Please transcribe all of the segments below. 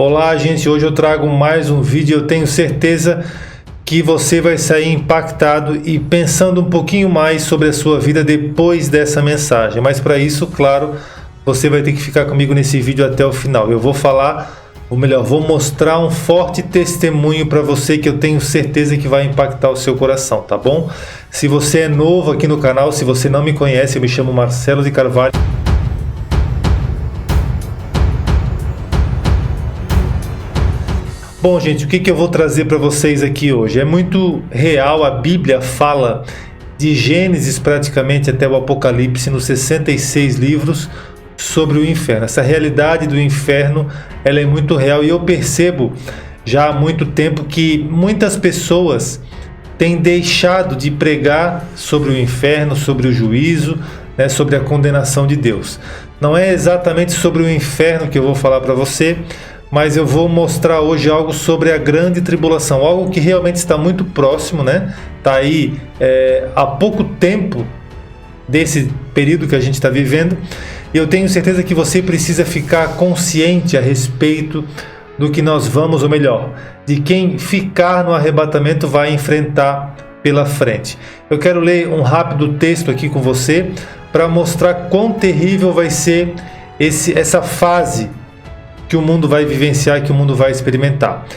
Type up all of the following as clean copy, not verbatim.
Olá, gente, hoje eu trago mais um vídeo. Eu tenho certeza que você vai sair impactado e pensando um pouquinho mais sobre a sua vida depois dessa mensagem. Mas para isso, claro, você vai ter que ficar comigo nesse vídeo até o final. Eu vou falar, ou melhor, vou mostrar um forte testemunho para você que eu tenho certeza que vai impactar o seu coração, tá bom? Se você é novo aqui no canal, se você não me conhece, eu me chamo Marcelo de Carvalho. Bom, gente, o que eu vou trazer para vocês aqui hoje? É muito real, a Bíblia fala de Gênesis praticamente até o Apocalipse, nos 66 livros, sobre o inferno. Essa realidade do inferno, ela é muito real e eu percebo já há muito tempo que muitas pessoas têm deixado de pregar sobre o inferno, sobre o juízo, sobre a condenação de Deus. Não é exatamente sobre o inferno que eu vou falar para você, mas eu vou mostrar hoje algo sobre a grande tribulação, algo que realmente está muito próximo, Está aí há pouco tempo desse período que a gente está vivendo, e eu tenho certeza que você precisa ficar consciente a respeito do que nós vamos, ou melhor, de quem ficar no arrebatamento vai enfrentar pela frente. Eu quero ler um rápido texto aqui com você para mostrar quão terrível vai ser essa fase que o mundo vai vivenciar, que o mundo vai experimentar.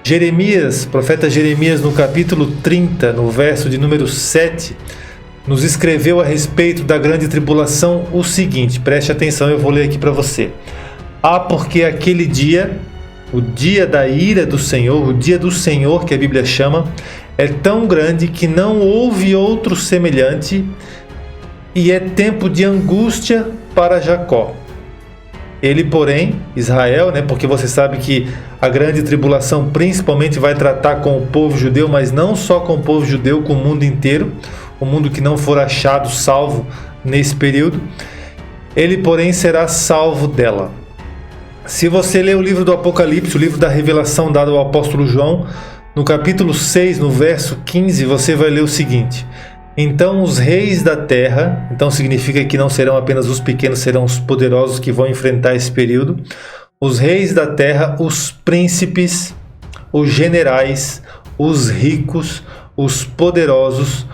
Jeremias, profeta Jeremias, no capítulo 30, no verso de número 7, nos escreveu a respeito da grande tribulação o seguinte, preste atenção, eu vou ler aqui para você. Porque aquele dia, o dia da ira do Senhor, o dia do Senhor que a Bíblia chama, é tão grande que não houve outro semelhante, e é tempo de angústia para Jacó. Ele, porém, Israel, porque você sabe que a grande tribulação principalmente vai tratar com o povo judeu, mas não só com o povo judeu, com o mundo inteiro, o mundo que não for achado salvo nesse período, ele, porém, será salvo dela. Se você ler o livro do Apocalipse, o livro da revelação dado ao apóstolo João, no capítulo 6, no verso 15, você vai ler o seguinte: então os reis da terra, então significa que não serão apenas os pequenos, serão os poderosos que vão enfrentar esse período, os reis da terra, os príncipes, os generais, os ricos, os poderosos,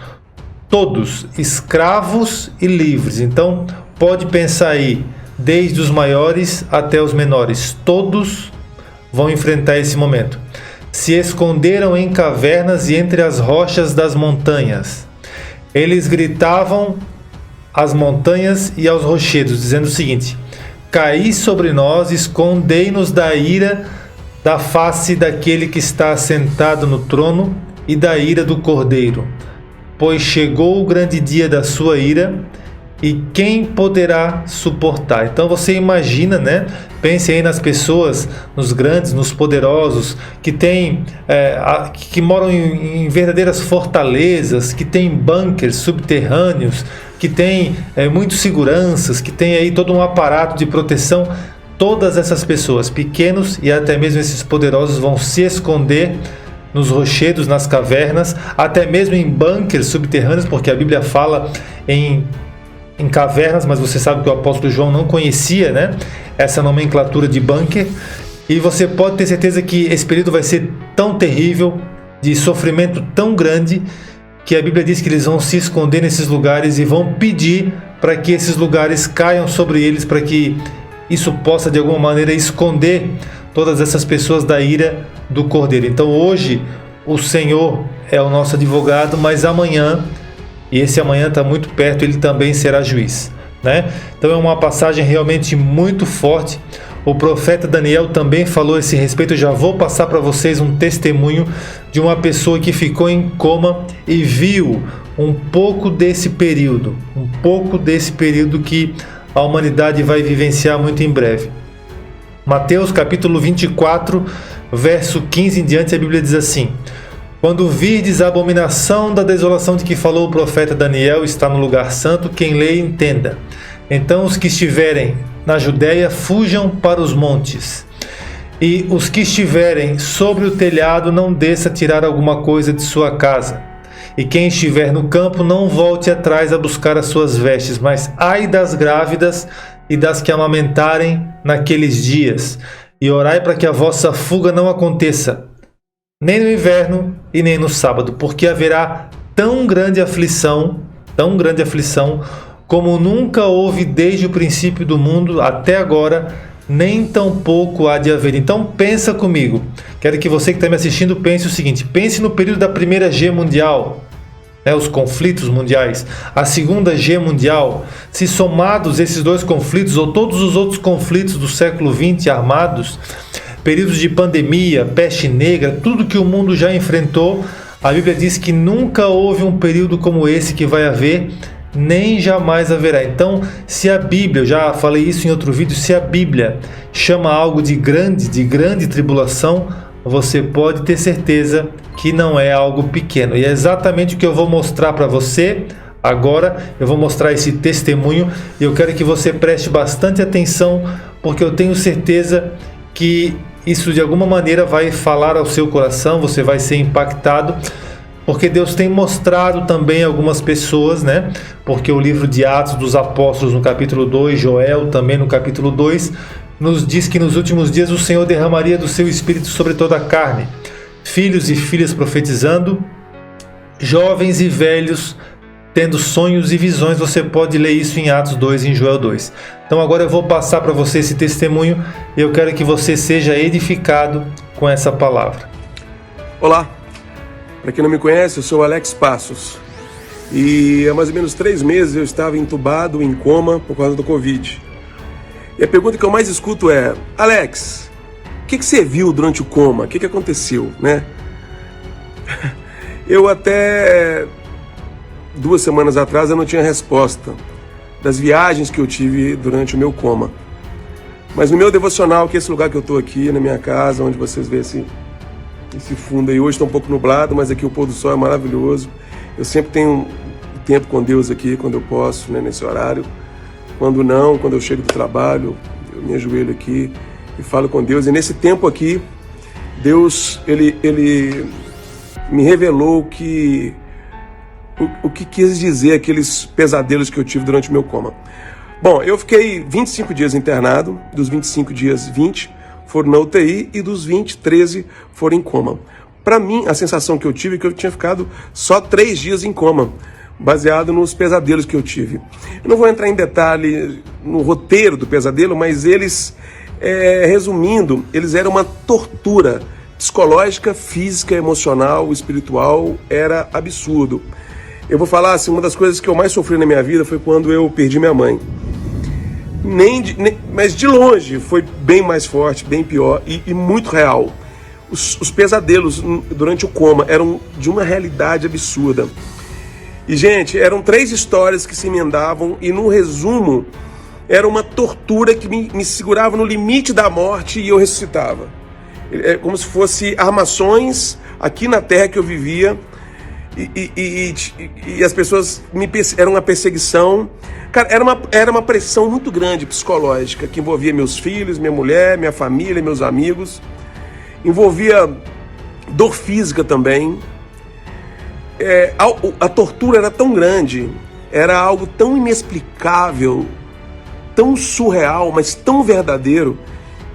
todos, escravos e livres. Então pode pensar aí, desde os maiores até os menores, todos vão enfrentar esse momento. Se esconderam em cavernas e entre as rochas das montanhas. Eles gritavam às montanhas e aos rochedos, dizendo o seguinte: caí sobre nós, escondei-nos da ira da face daquele que está assentado no trono e da ira do Cordeiro. Pois chegou o grande dia da sua ira, e quem poderá suportar? Então você imagina, Pense aí nas pessoas, nos grandes, nos poderosos, que moram em verdadeiras fortalezas, que têm bunkers subterrâneos, que têm muitas seguranças, que têm aí todo um aparato de proteção. Todas essas pessoas, pequenos e até mesmo esses poderosos, vão se esconder nos rochedos, nas cavernas, até mesmo em bunkers subterrâneos, porque a Bíblia fala em cavernas, mas você sabe que o apóstolo João não conhecia, essa nomenclatura de bunker, e você pode ter certeza que esse período vai ser tão terrível, de sofrimento tão grande, que a Bíblia diz que eles vão se esconder nesses lugares e vão pedir para que esses lugares caiam sobre eles, para que isso possa de alguma maneira esconder todas essas pessoas da ira do Cordeiro. Então hoje o Senhor é o nosso advogado, mas amanhã, e esse amanhã está muito perto, ele também será juiz, Então é uma passagem realmente muito forte. O profeta Daniel também falou a esse respeito. Eu já vou passar para vocês um testemunho de uma pessoa que ficou em coma e viu um pouco desse período que a humanidade vai vivenciar muito em breve. Mateus capítulo 24, verso 15 em diante, a Bíblia diz assim: quando virdes a abominação da desolação de que falou o profeta Daniel, está no lugar santo, quem lê entenda. Então os que estiverem na Judéia fujam para os montes, e os que estiverem sobre o telhado não desça tirar alguma coisa de sua casa, e quem estiver no campo não volte atrás a buscar as suas vestes, mas ai das grávidas e das que amamentarem naqueles dias, e orai para que a vossa fuga não aconteça, nem no inverno e nem no sábado, porque haverá tão grande aflição, como nunca houve desde o princípio do mundo até agora, nem tampouco há de haver. Então pensa comigo, quero que você que está me assistindo pense o seguinte, pense no período da Primeira G Mundial, os conflitos mundiais, a Segunda G Mundial, se somados esses dois conflitos ou todos os outros conflitos do século XX armados, períodos de pandemia, peste negra, tudo que o mundo já enfrentou, a Bíblia diz que nunca houve um período como esse que vai haver, nem jamais haverá. Então, se a Bíblia, eu já falei isso em outro vídeo, se a Bíblia chama algo de grande tribulação, você pode ter certeza que não é algo pequeno. E é exatamente o que eu vou mostrar para você agora. Eu vou mostrar esse testemunho e eu quero que você preste bastante atenção, porque eu tenho certeza que isso de alguma maneira vai falar ao seu coração, você vai ser impactado, porque Deus tem mostrado também algumas pessoas, porque o livro de Atos dos Apóstolos no capítulo 2, Joel também no capítulo 2, nos diz que nos últimos dias o Senhor derramaria do seu Espírito sobre toda a carne, filhos e filhas profetizando, jovens e velhos tendo sonhos e visões. Você pode ler isso em Atos 2 e em Joel 2. Então agora eu vou passar para você esse testemunho e eu quero que você seja edificado com essa palavra. Olá, para quem não me conhece, eu sou Alex Passos e há mais ou menos 3 meses eu estava entubado em coma por causa do Covid. E a pergunta que eu mais escuto é: Alex, o que você viu durante o coma? O que aconteceu, Eu até 2 semanas atrás eu não tinha resposta das viagens que eu tive durante o meu coma. Mas no meu devocional, que é esse lugar que eu estou aqui, na minha casa, onde vocês veem esse fundo aí, hoje está um pouco nublado, mas aqui o pôr do sol é maravilhoso. Eu sempre tenho tempo com Deus aqui, quando eu posso, nesse horário. Quando não, quando eu chego do trabalho, eu me ajoelho aqui e falo com Deus. E nesse tempo aqui, Deus, ele me revelou o que quis dizer aqueles pesadelos que eu tive durante o meu coma. Bom, eu fiquei 25 dias internado, dos 25 dias, 20 foram na UTI e dos 20, 13 foram em coma. Para mim, a sensação que eu tive é que eu tinha ficado só 3 dias em coma, baseado nos pesadelos que eu tive. Eu não vou entrar em detalhe no roteiro do pesadelo, mas eles, resumindo, eles eram uma tortura psicológica, física, emocional, espiritual, era absurdo. Eu vou falar assim, uma das coisas que eu mais sofri na minha vida foi quando eu perdi minha mãe. Mas de longe foi bem mais forte, bem pior e muito real. Os pesadelos durante o coma eram de uma realidade absurda. E, gente, eram 3 histórias que se emendavam e, no resumo, era uma tortura que me segurava no limite da morte e eu ressuscitava. É como se fosse armações aqui na terra que eu vivia e as pessoas era uma perseguição. Cara, era uma pressão muito grande psicológica que envolvia meus filhos, minha mulher, minha família, meus amigos. Envolvia dor física também. A tortura era tão grande, era algo tão inexplicável, tão surreal, mas tão verdadeiro,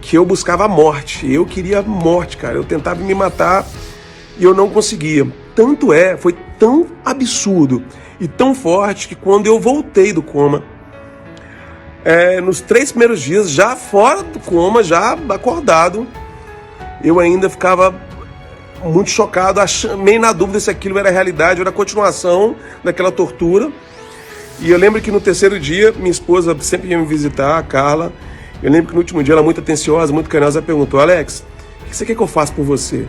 que eu buscava a morte. Eu queria a morte, cara. Eu tentava me matar e eu não conseguia. Foi tão absurdo e tão forte que quando eu voltei do coma, nos 3 primeiros dias, já fora do coma, já acordado, eu ainda ficava muito chocado, meio na dúvida se aquilo era realidade ou era a continuação daquela tortura. E eu lembro que no 3º dia, minha esposa sempre ia me visitar, a Carla. Eu lembro que no último dia, ela muito atenciosa, muito carinhosa, perguntou: Alex, o que você quer que eu faça por você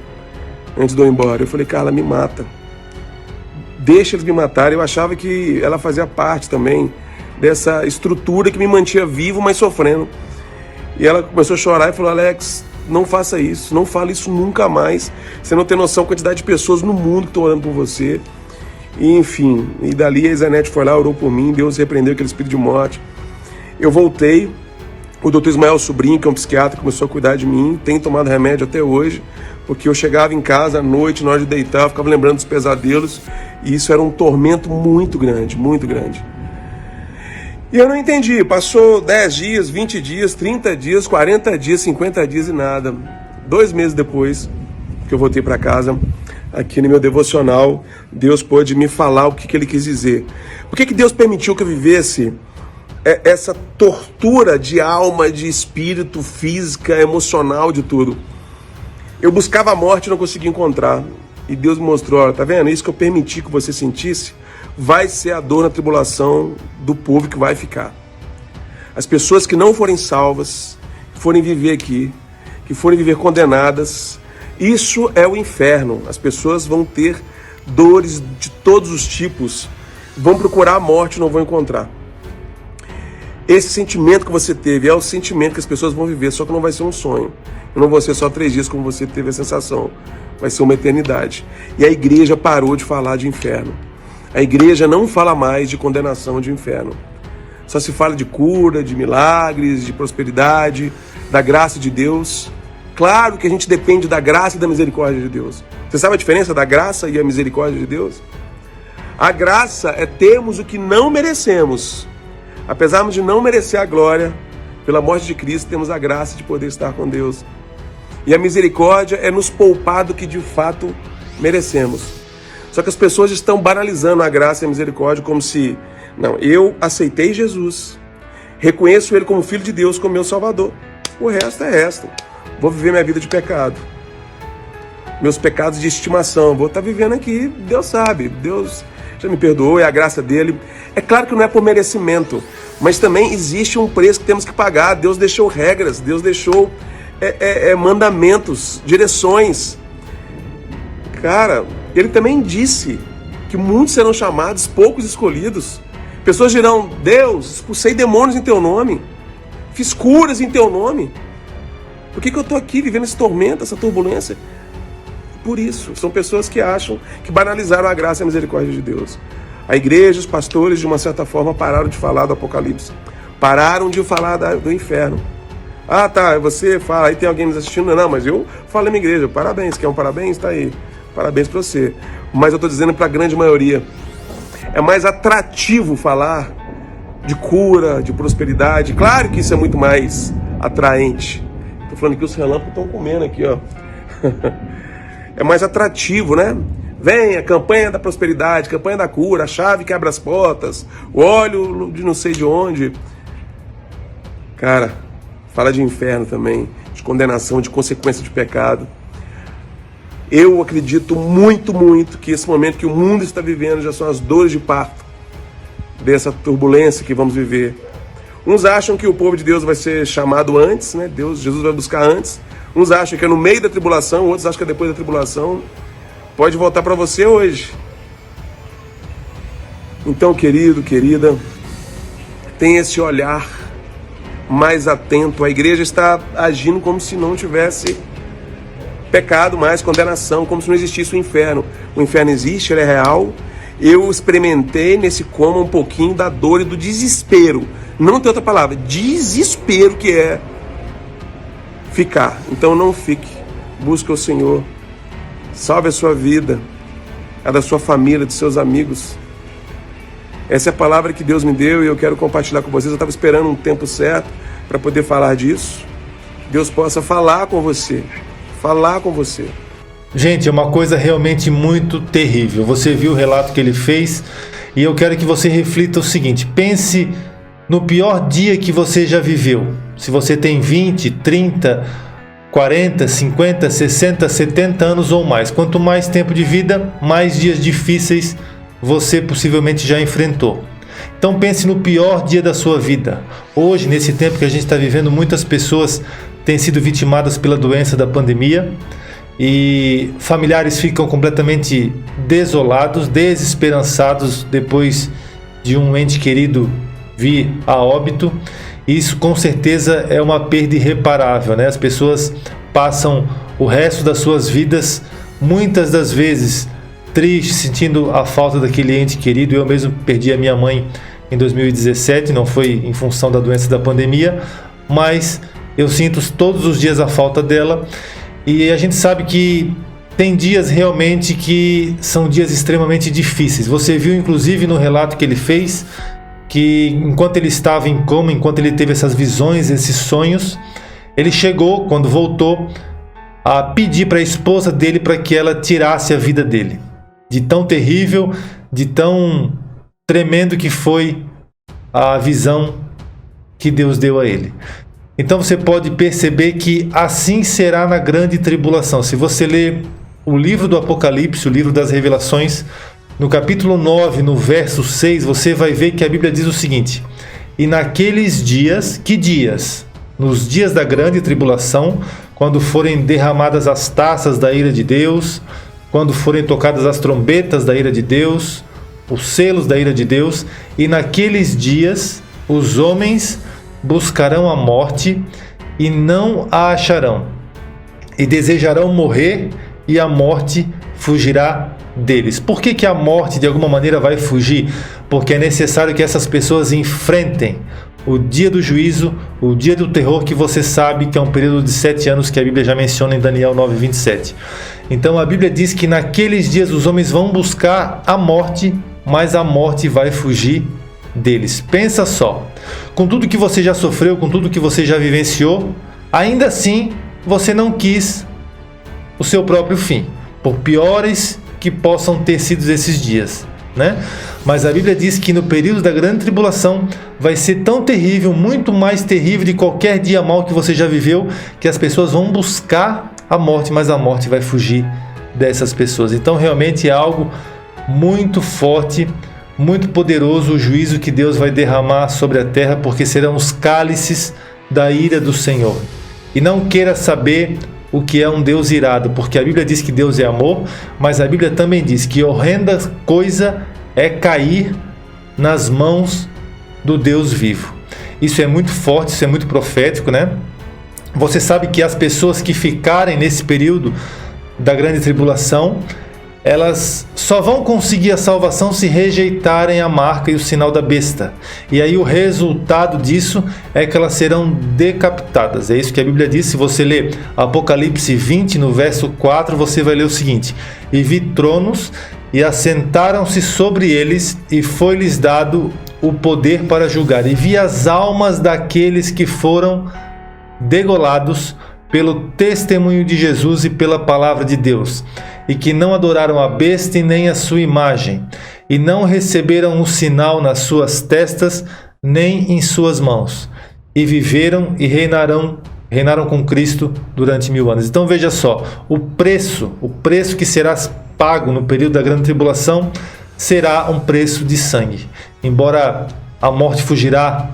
antes de eu ir embora? Eu falei: Carla, me mata. Deixa eles me matarem. Eu achava que ela fazia parte também dessa estrutura que me mantinha vivo, mas sofrendo. E ela começou a chorar e falou: Alex, não faça isso, não fale isso nunca mais. Você não tem noção da quantidade de pessoas no mundo que estão orando por você. E, enfim, e dali a Isanete foi lá, orou por mim, Deus repreendeu aquele espírito de morte. Eu voltei, o doutor Ismael Sobrinho, que é um psiquiatra, começou a cuidar de mim, tem tomado remédio até hoje, porque eu chegava em casa à noite, na hora de deitar, eu ficava lembrando dos pesadelos, e isso era um tormento muito grande, muito grande. E eu não entendi, passou 10 dias, 20 dias, 30 dias, 40 dias, 50 dias e nada. 2 meses depois que eu voltei para casa, aqui no meu devocional, Deus pôde me falar o que Ele quis dizer. Por que Deus permitiu que eu vivesse essa tortura de alma, de espírito, física, emocional, de tudo? Eu buscava a morte e não conseguia encontrar. E Deus me mostrou, olha, tá vendo? Isso que eu permiti que você sentisse vai ser a dor na tribulação do povo que vai ficar. As pessoas que não forem salvas, que forem viver aqui, que forem viver condenadas, isso é o inferno. As pessoas vão ter dores de todos os tipos, vão procurar a morte e não vão encontrar. Esse sentimento que você teve é o sentimento que as pessoas vão viver, só que não vai ser um sonho. Não vão ser só 3 dias como você teve a sensação. Vai ser uma eternidade. E a igreja parou de falar de inferno. A igreja não fala mais de condenação de inferno. Só se fala de cura, de milagres, de prosperidade, da graça de Deus. Claro que a gente depende da graça e da misericórdia de Deus. Você sabe a diferença da graça e a misericórdia de Deus? A graça é termos o que não merecemos. Apesar de não merecer a glória, pela morte de Cristo, temos a graça de poder estar com Deus. E a misericórdia é nos poupar do que de fato merecemos. Só que as pessoas estão banalizando a graça e a misericórdia como se... Não, eu aceitei Jesus, reconheço Ele como Filho de Deus, como meu Salvador. O resto é resto. Vou viver minha vida de pecado. Meus pecados de estimação. Vou estar vivendo aqui, Deus sabe. Deus já me perdoou, é a graça dele. É claro que não é por merecimento, mas também existe um preço que temos que pagar. Deus deixou regras, Deus deixou mandamentos, direções. Cara, Ele também disse que muitos serão chamados, poucos escolhidos. Pessoas dirão, Deus, expulsei demônios em Teu nome, fiz curas em Teu nome. Por que eu estou aqui vivendo esse tormento, essa turbulência? Por isso, são pessoas que acham que banalizaram a graça e a misericórdia de Deus. A igreja, os pastores, de uma certa forma, pararam de falar do Apocalipse. Pararam de falar do inferno. Ah, tá, você fala, aí tem alguém nos assistindo. Não, mas eu falo na minha igreja. Parabéns, quer um parabéns? Tá aí. Parabéns pra você. Mas eu tô dizendo pra grande maioria. É mais atrativo falar de cura, de prosperidade. Claro que isso é muito mais atraente. Tô falando que os relâmpagos estão comendo aqui, ó. É mais atrativo, né? Vem a campanha da prosperidade, campanha da cura, a chave que abre as portas, o óleo de não sei de onde. Cara, fala de inferno também, de condenação, de consequência de pecado. Eu acredito muito, muito que esse momento que o mundo está vivendo já são as dores de parto dessa turbulência que vamos viver. Uns acham que o povo de Deus vai ser chamado antes, né? Jesus vai buscar antes. Uns acham que é no meio da tribulação, outros acham que é depois da tribulação. Pode voltar para você hoje. Então, querido, querida, tenha esse olhar mais atento. A igreja está agindo como se não tivesse pecado mais, condenação, como se não existisse o inferno. O inferno existe, ele é real. Eu experimentei nesse coma um pouquinho da dor e do desespero. Não tem outra palavra, desespero que é ficar. Então não fique, busque o Senhor, salve a sua vida, a da sua família, dos seus amigos. Essa é a palavra que Deus me deu e eu quero compartilhar com vocês. Eu estava esperando um tempo certo para poder falar disso. Deus possa falar com você, falar com você. Gente, é uma coisa realmente muito terrível. Você viu o relato que ele fez e eu quero que você reflita o seguinte: pense no pior dia que você já viveu. Se você tem 20, 30, 40, 50, 60, 70 anos ou mais. Quanto mais tempo de vida, mais dias difíceis você possivelmente já enfrentou. Então pense no pior dia da sua vida. Hoje, nesse tempo que a gente está vivendo, muitas pessoas têm sido vitimadas pela doença da pandemia e familiares ficam completamente desolados, desesperançados depois de um ente querido vir a óbito. Isso com certeza é uma perda irreparável, né? As pessoas passam o resto das suas vidas, muitas das vezes, tristes, sentindo a falta daquele ente querido. Eu mesmo perdi a minha mãe em 2017, não foi em função da doença da pandemia, mas eu sinto todos os dias a falta dela. E a gente sabe que tem dias realmente que são dias extremamente difíceis. Você viu inclusive no relato que ele fez que enquanto ele estava em coma, enquanto ele teve essas visões, esses sonhos, ele chegou, quando voltou, a pedir para a esposa dele para que ela tirasse a vida dele. De tão terrível, de tão tremendo que foi a visão que Deus deu a ele. Então você pode perceber que assim será na grande tribulação. Se você ler o livro do Apocalipse, o livro das Revelações, no capítulo 9, no verso 6, você vai ver que a Bíblia diz o seguinte: e naqueles dias, que dias? Nos dias da grande tribulação, quando forem derramadas as taças da ira de Deus, quando forem tocadas as trombetas da ira de Deus, os selos da ira de Deus, e naqueles dias os homens buscarão a morte e não a acharão, e desejarão morrer, e a morte fugirá deles. Por que a morte de alguma maneira vai fugir? Porque é necessário que essas pessoas enfrentem o dia do juízo, o dia do terror, que você sabe que é um período de 7 anos que a Bíblia já menciona em Daniel 9:27. Então a Bíblia diz que naqueles dias os homens vão buscar a morte, mas a morte vai fugir deles. Pensa só, com tudo que você já sofreu, com tudo que você já vivenciou, ainda assim você não quis o seu próprio fim, por piores que possam ter sido esses dias, né? Mas a Bíblia diz que no período da grande tribulação vai ser tão terrível, muito mais terrível de qualquer dia mau que você já viveu, que as pessoas vão buscar a morte, mas a morte vai fugir dessas pessoas. Então realmente é algo muito forte, muito poderoso o juízo que Deus vai derramar sobre a terra, porque serão os cálices da ira do Senhor. E não queira saber o que é um Deus irado, porque a Bíblia diz que Deus é amor, mas a Bíblia também diz que horrenda coisa é cair nas mãos do Deus vivo. Isso é muito forte, isso é muito profético, né? Você sabe que as pessoas que ficarem nesse período da grande tribulação, elas só vão conseguir a salvação se rejeitarem a marca e o sinal da besta. E aí o resultado disso é que elas serão decapitadas. É isso que a Bíblia diz. Se você ler Apocalipse 20, no verso 4, você vai ler o seguinte: e vi tronos, e assentaram-se sobre eles, e foi-lhes dado o poder para julgar. E vi as almas daqueles que foram degolados pelo testemunho de Jesus e pela palavra de Deus, e que não adoraram a besta e nem a sua imagem, e não receberam um sinal nas suas testas, nem em suas mãos, e viveram e reinaram com Cristo durante 1000 anos. Então veja só, o preço que será pago no período da grande tribulação será um preço de sangue. Embora a morte fugirá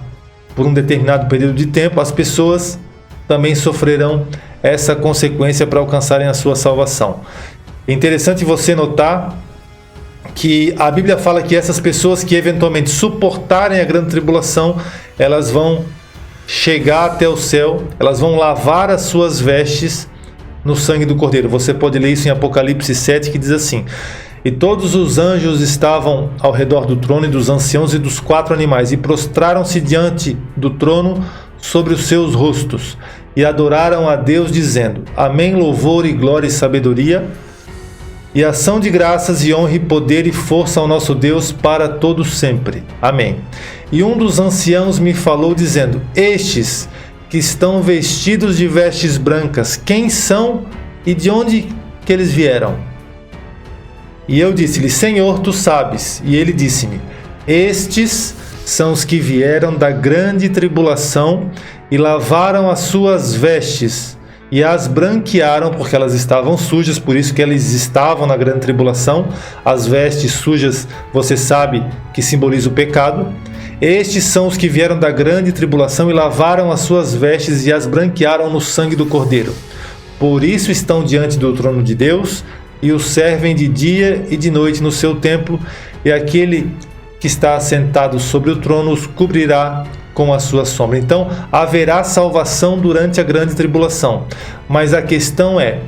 por um determinado período de tempo, as pessoas também sofrerão essa consequência para alcançarem a sua salvação. É interessante você notar que a Bíblia fala que essas pessoas que eventualmente suportarem a grande tribulação, elas vão chegar até o céu, elas vão lavar as suas vestes no sangue do Cordeiro. Você pode ler isso em Apocalipse 7, que diz assim: e todos os anjos estavam ao redor do trono e dos anciãos e dos 4 animais, e prostraram-se diante do trono sobre os seus rostos, e adoraram a Deus, dizendo: Amém, louvor e glória e sabedoria, e ação de graças e honra e poder e força ao nosso Deus para todo sempre. Amém. E um dos anciãos me falou, dizendo: estes que estão vestidos de vestes brancas, quem são e de onde que eles vieram? E eu disse-lhe: Senhor, tu sabes. E ele disse-me: estes são os que vieram da grande tribulação e lavaram as suas vestes e as branquearam, porque elas estavam sujas, por isso que eles estavam na grande tribulação. As vestes sujas, você sabe que simboliza o pecado. Estes são os que vieram da grande tribulação e lavaram as suas vestes e as branquearam no sangue do Cordeiro. Por isso estão diante do trono de Deus e o servem de dia e de noite no seu templo, e aquele que está assentado sobre o trono os cobrirá com a sua sombra. Então haverá salvação durante a grande tribulação, mas a questão é: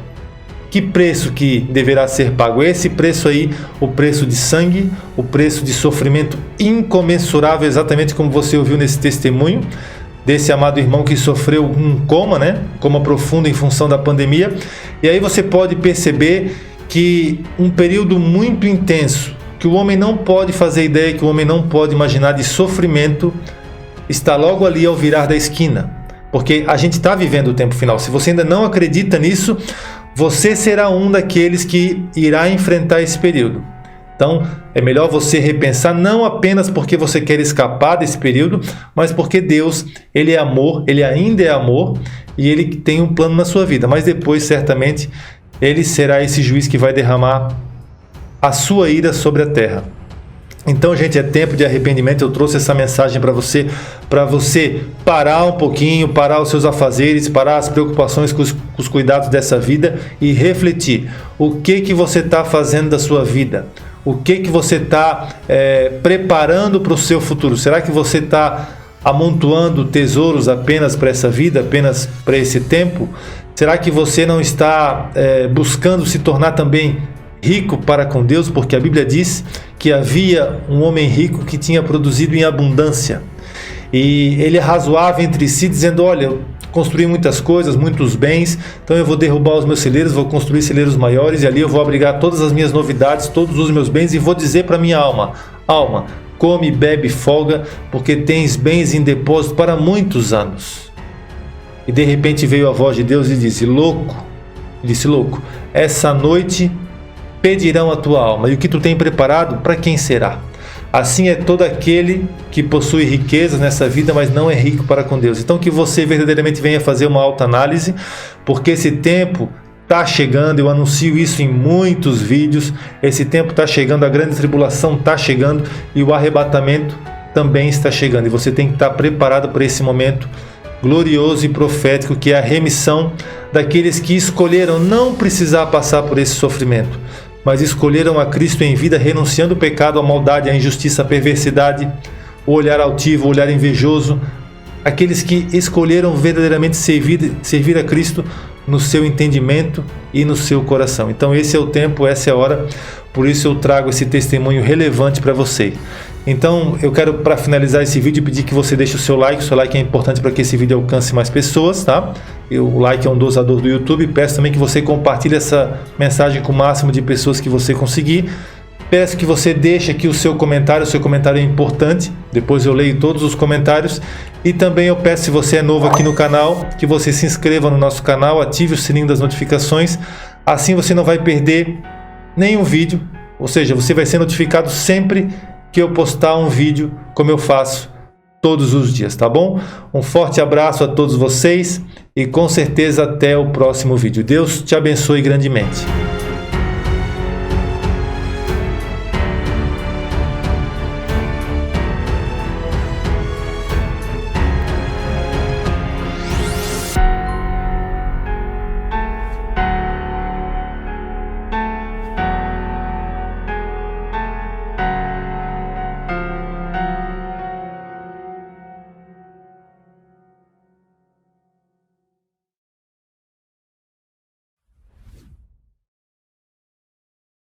que preço que deverá ser pago? Esse preço aí, o preço de sangue, o preço de sofrimento incomensurável, exatamente como você ouviu nesse testemunho desse amado irmão que sofreu um coma, né? Coma profundo em função da pandemia. E aí você pode perceber que um período muito intenso que o homem não pode fazer ideia, que o homem não pode imaginar de sofrimento, está logo ali ao virar da esquina. Porque a gente está vivendo o tempo final. Se você ainda não acredita nisso, você será um daqueles que irá enfrentar esse período. Então, é melhor você repensar, não apenas porque você quer escapar desse período, mas porque Deus, Ele é amor, Ele ainda é amor, e Ele tem um plano na sua vida. Mas depois, certamente, Ele será esse juiz que vai derramar a sua ira sobre a terra. Então, gente, é tempo de arrependimento. Eu trouxe essa mensagem para você parar um pouquinho, parar os seus afazeres, parar as preocupações com os cuidados dessa vida e refletir. O que você está fazendo da sua vida? O que você está preparando para o seu futuro? Será que você está amontoando tesouros apenas para essa vida, apenas para esse tempo? Será que você não está buscando se tornar também rico para com Deus? Porque a Bíblia diz que havia um homem rico que tinha produzido em abundância. E ele razoava entre si, dizendo: olha, eu construí muitas coisas, muitos bens, então eu vou derrubar os meus celeiros, vou construir celeiros maiores, e ali eu vou abrigar todas as minhas novidades, todos os meus bens, e vou dizer para minha alma: alma, come, bebe, folga, porque tens bens em depósito para muitos anos. E de repente veio a voz de Deus e disse: louco, essa noite pedirão a tua alma, e o que tu tem preparado, para quem será? Assim é todo aquele que possui riquezas nessa vida, mas não é rico para com Deus. Então que você verdadeiramente venha fazer uma autoanálise, porque esse tempo está chegando. Eu anuncio isso em muitos vídeos. Esse tempo está chegando, a grande tribulação está chegando e o arrebatamento também está chegando. E você tem que estar preparado para esse momento glorioso e profético, que é a remissão daqueles que escolheram não precisar passar por esse sofrimento, mas escolheram a Cristo em vida, renunciando o pecado, a maldade, a injustiça, a perversidade, o olhar altivo, o olhar invejoso. Aqueles que escolheram verdadeiramente servir a Cristo no seu entendimento e no seu coração. Então esse é o tempo, essa é a hora, por isso eu trago esse testemunho relevante para você. Então eu quero, para finalizar esse vídeo, pedir que você deixe o seu like é importante para que esse vídeo alcance mais pessoas, tá? O like é um dosador do YouTube. Peço também que você compartilhe essa mensagem com o máximo de pessoas que você conseguir. Peço que você deixe aqui o seu comentário é importante, depois eu leio todos os comentários. E também eu peço, se você é novo aqui no canal, que você se inscreva no nosso canal, ative o sininho das notificações, assim você não vai perder nenhum vídeo, ou seja, você vai ser notificado sempre que eu postar um vídeo, como eu faço todos os dias, tá bom? Um forte abraço a todos vocês e com certeza até o próximo vídeo. Deus te abençoe grandemente.